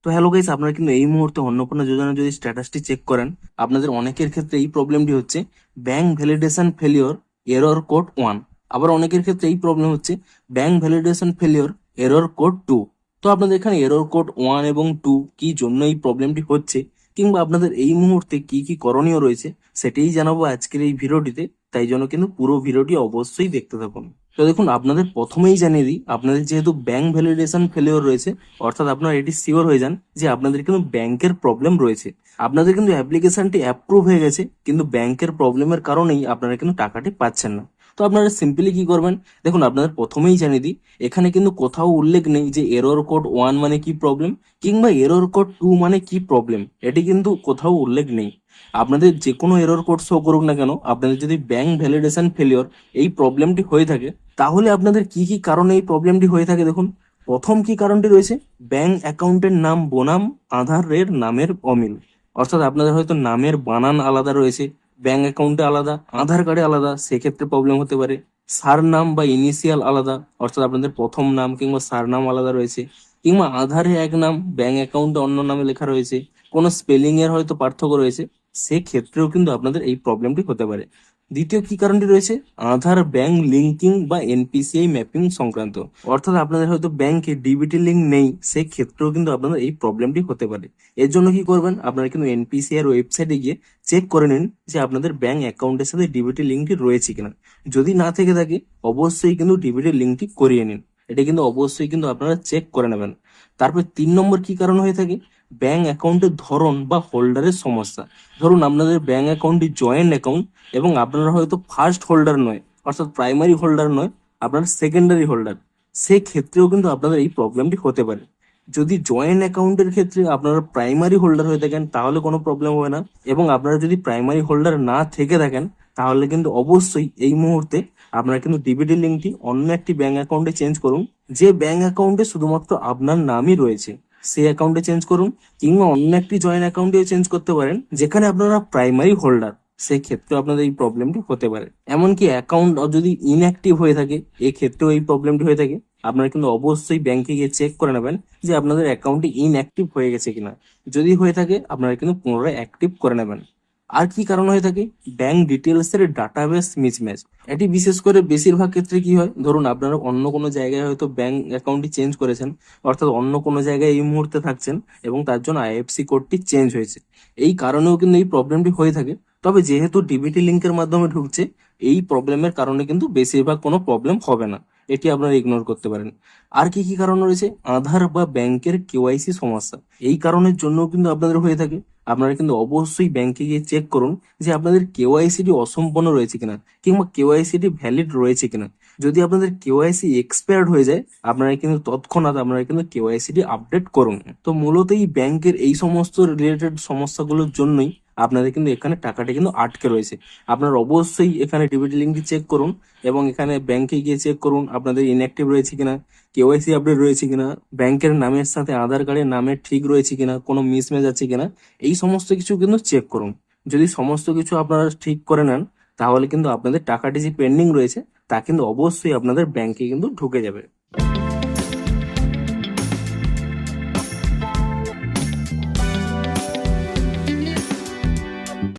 তো hello guys, আপনারা কিন্তু এই মুহূর্তে অন্নপূর্ণা যোজনা যদি স্ট্যাটাসটি চেক করেন, আপনাদের অনেকের ক্ষেত্রে এই প্রবলেমটি হচ্ছে bank validation failure error code 1। আবার অনেকের ক্ষেত্রে এই প্রবলেম হচ্ছে bank validation failure error code 2। তো আপনাদের এখানে এরর কোড 1 এবং 2 কি জন্য এই প্রবলেমটি হচ্ছে, কিংবা আপনাদের এই মুহূর্তে কি কি করণীয় রয়েছে, সেটাই জানাবো আজকের এই ভিডিওটিতে। তাই জন্য কিন্তু পুরো ভিডিওটি অবশ্যই দেখতে থাকুন। তো দেখুন, আপনাদের প্রথমেই জানিয়ে দিই, আপনাদের যেহেতু ব্যাংক ভ্যালিডেশন ফেলিওর রয়েছে, অর্থাৎ আপনারা এটি শিওর হয়ে যান যে আপনাদের কিন্তু ব্যাংকের প্রবলেম রয়েছে। আপনাদের কিন্তু অ্যাপ্লিকেশনটি অ্যাপ্রুভ হয়ে গেছে, কিন্তু ব্যাংকের প্রবলেমের কারণেই আপনারা কিন্তু টাকাটি পাচ্ছেন না। তো আপনারা সিম্পলি কি করবেন, দেখুন আপনাদের প্রথমেই জানিয়ে দিই, এখানে কিন্তু কোথাও উল্লেখ নেই যে এরর কোড 1 মানে কি প্রবলেম, কিংবা এরর কোড 2 মানে কি প্রবলেম। এটি কিন্তু কোথাও উল্লেখ নেই। আপনাদের যে কোনো এরর কোড শো করুক না কেন, আপনাদের যদি ব্যাংক ভ্যালিডেশন ফেলিওর এই প্রবলেমটি হয়ে থাকে, তাহলে আপনাদের কি কি কারণে এই প্রবলেমটি হয়ে থাকে দেখুন। প্রথম কি কারণটি রয়েছে, ব্যাংক অ্যাকাউন্টের নাম বনাম আধারের নামের অমিল। অর্থাৎ আপনাদের হয়তো নামের বানান আলাদা রয়েছে, ব্যাংক অ্যাকাউন্টে আলাদা, আধার কার্ডে আলাদা, সেক্ষেত্রে প্রবলেম হতে পারে। সার নাম বা ইনিশিয়াল আলাদা, অর্থাৎ আপনাদের প্রথম নাম কিংবা সার নাম আলাদা রয়েছে, কিংবা আধারে এক নাম, ব্যাংক অ্যাকাউন্টে অন্য নামে লেখা রয়েছে, কোনো স্পেলিং এর হয়তো পার্থক্য রয়েছে, সেক্ষেত্রেও কিন্তু আপনাদের এই প্রবলেমটি হতে পারে। দ্বিতীয় কি কারণটি রয়েছে, আধার ব্যাংক লিঙ্কিং বা এনপিসিআই ম্যাপিং সংক্রান্ত। অর্থাৎ আপনাদের হয়তো ব্যাংকে ডিবিটি লিঙ্ক নেই, সেই ক্ষেত্রেও কিন্তু আপনাদের এই প্রবলেমটি হতে পারে। এর জন্য কি করবেন, আপনারা কিন্তু এনপিসিআই এর ওয়েবসাইটে গিয়ে চেক করে নিন যে আপনাদের ব্যাংক অ্যাকাউন্টের সাথে ডিবিটি লিঙ্কটি রয়েছে কিনা। যদি না থেকে থাকে, অবশ্যই কিন্তু ডিবিটি লিঙ্কটি করিয়ে নিন। এটা কিন্তু অবশ্যই কিন্তু আপনারা চেক করে নেবেন। তারপর 3 নম্বর কি কারণ হয়ে থাকে, ব্যাংক অ্যাকাউন্টের ধরন বা হোল্ডারের সমস্যা। ধরুন আপনাদের ব্যাংক অ্যাকাউন্টটি জয়েন্ট অ্যাকাউন্ট, এবং আপনারা হয়তো ফার্স্ট হোল্ডার নয়, অর্থাৎ প্রাইমারি হোল্ডার নয়, আপনার সেকেন্ডারি হোল্ডার। সেক্ষেত্রেও কিন্তু আপনাদের এই প্রবলেমটি হতে পারে। যদি জয়েন্ট অ্যাকাউন্টের ক্ষেত্রে আপনারা প্রাইমারি হোল্ডার হয়ে থাকেন, তাহলে কোনো প্রবলেম হবে না। এবং আপনারা যদি প্রাইমারি হোল্ডার না থেকে থাকেন, তাহলে কিন্তু অবশ্যই এই মুহূর্তে আপনারা কিন্তু ডিবিটি লিঙ্কটি অন্য একটি ব্যাংক অ্যাকাউন্টে চেঞ্জ করুন। যে ব্যাংক অ্যাকাউন্টে শুধুমাত্র আপনার নামই রয়েছে, সেই অ্যাকাউন্টে চেঞ্জ করুন, কিংবা অন্য একটি জয়েন্ট অ্যাকাউন্টে চেঞ্জ করতে পারেন যেখানে আপনারা প্রাইমারি হোল্ডার। সেই ক্ষেত্রে আপনাদের এই প্রবলেমটি হতে পারে। এমনকি অ্যাকাউন্ট যদি ইনঅ্যাক্টিভ হয়ে থাকে, এই ক্ষেত্রেও এই প্রবলেমটি হয়ে থাকে। আপনারা কিন্তু অবশ্যই ব্যাংকে গিয়ে চেক করে নেবেন যে আপনাদের অ্যাকাউন্টটি ইনঅ্যাক্টিভ হয়ে গেছে কিনা। যদি হয়ে থাকে, আপনারা কিন্তু পুনরায় অ্যাক্টিভ করে নেবেন। আর কি কারণ হয়ে থাকে, ব্যাংক ডিটেলস এর ডাটাবেস মিসম্যাচ। এটি বিশেষ করে বেশিরভাগ ক্ষেত্রে কি হয়, ধরুন আপনারা অন্য কোনো জায়গায় হয়তো ব্যাংক অ্যাকাউন্টটি চেঞ্জ করেছেন, অর্থাৎ অন্য কোনো জায়গায় এই মুহূর্তে থাকছেন, এবং তার জন্য আইএফসি কোডটি চেঞ্জ হয়েছে। এই কারণেও কিন্তু এই প্রবলেমটি হয়ে থাকে। তবে যেহেতু ডিবিটি লিঙ্কের মাধ্যমে ঢুকছে, এই প্রবলেমের কারণে কিন্তু বেশিরভাগ কোনো প্রবলেম হবে না। এটি আপনারা ইগনোর করতে পারেন। আর কি কি কারণ রয়েছে, আধার বা ব্যাংকের কেওয়াইসি সমস্যা। এই কারণের জন্য কিন্তু আপনাদের হয়ে থাকে। আপনারা কিন্তু অবশ্যই ব্যাংকে গিয়ে চেক করুন যে আপনাদের কেওয়াইসিটি অসম্পূর্ণ রয়েছে কিনা, কিংবা কেওয়াইসিটি ভ্যালিড রয়েছে কিনা। যদি আপনাদের কেওয়াইসি এক্সপায়ার্ড হয়ে যায়, আপনারা কিন্তু তৎক্ষণাৎ আপনারা কিন্তু কেওয়াইসিটি আপডেট করুন। তো মূলত এই ব্যাংকের এই সমস্ত রিলেটেড সমস্যাগুলোর জন্যই আপনাদের কিন্তু এখানে টাকাটা কিন্তু আটকে রয়েছে। আপনারা অবশ্যই এখানে ডিবিটি লিঙ্কটি চেক করুন, এবং এখানে ব্যাংকে গিয়ে চেক করুন আপনাদের ইনঅ্যাক্টিভ রয়েছে কিনা, কেওয়াইসি আপডেট রয়েছে কিনা, ব্যাংকের নামের সাথে আধার কার্ডের নামের ঠিক রয়েছে কিনা, কোনো মিসম্যাচ আছে কিনা। এই সমস্ত কিছু কিন্তু চেক করুন। যদি সমস্ত কিছু আপনারা ঠিক করে নেন, তাহলে কিন্তু আপনাদের টাকাটি যে পেন্ডিং রয়েছে, তা কিন্তু অবশ্যই আপনাদের ব্যাংকে কিন্তু ঢুকে যাবে।